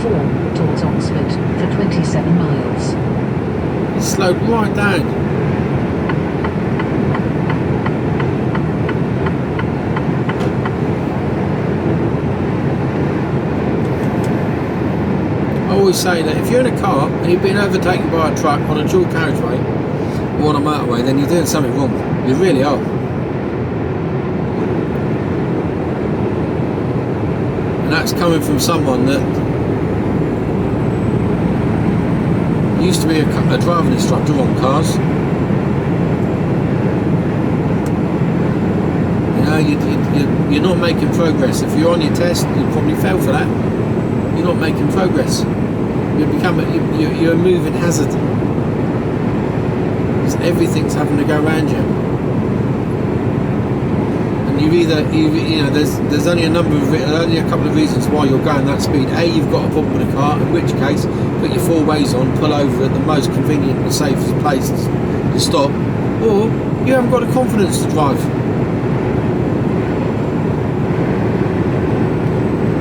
Towards Oxford for 27 miles. He slowed right down. I always say that if you're in a car and you've been overtaken by a truck on a dual carriageway or on a motorway, then you're doing something wrong. You really are. And that's coming from someone that used to be a driving instructor on cars. You know, you're not making progress. If you're on your test, you'll probably fail for that. You're not making progress. You're a moving hazard. Because everything's having to go around you. And you know, there's only only a couple of reasons why you're going that speed. A, you've got a problem with the car, in which case put your four ways on, pull over at the most convenient and safest place to stop, or you haven't got the confidence to drive.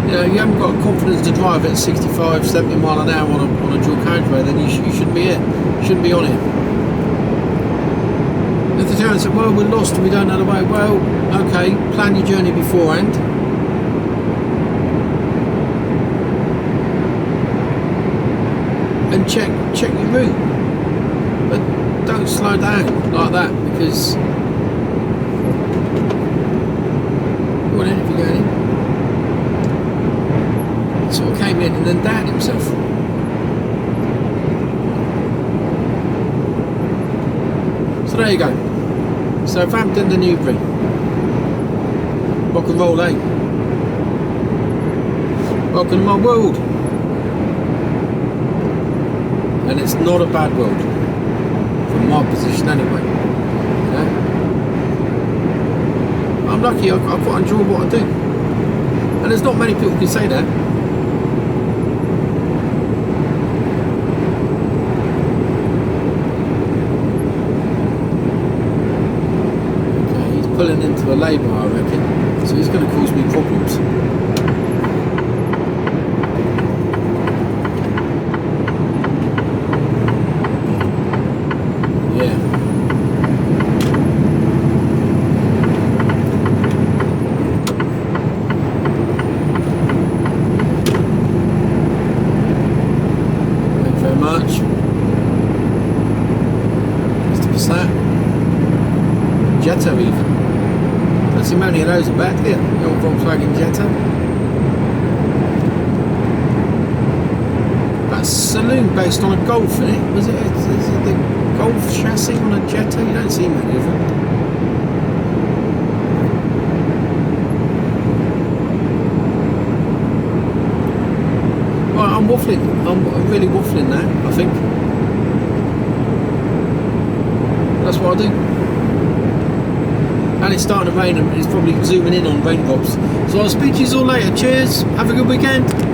You know, you haven't got confidence to drive at 65, 70 mile an hour on a dual carriageway, then you shouldn't be here. You shouldn't be on it. If the town said, well, we're lost and we don't know the way, well, okay, plan your journey beforehand. And check your route, but don't slow down like that, because go on in if you're going in. Sort of came in and then downed himself. So there you go. Southampton to Newbury. Rock and roll, eh? Welcome to my world. And it's not a bad world, from my position anyway. You know? I'm lucky, I quite enjoy what I do. And there's not many people who can say that. Okay, he's pulling into a labour, I reckon. So he's going to cause me problems. Jetta even. Don't see many of those about here. The old Volkswagen Jetta. That's a saloon based on a Golf, isn't it? Was it? Is it the Golf chassis on a Jetta? You don't see many of them. I'm waffling. I'm really waffling now, I think. That's what I do. And it's starting to rain and it's probably zooming in on raindrops. So I'll speak to you all later. Cheers. Have a good weekend.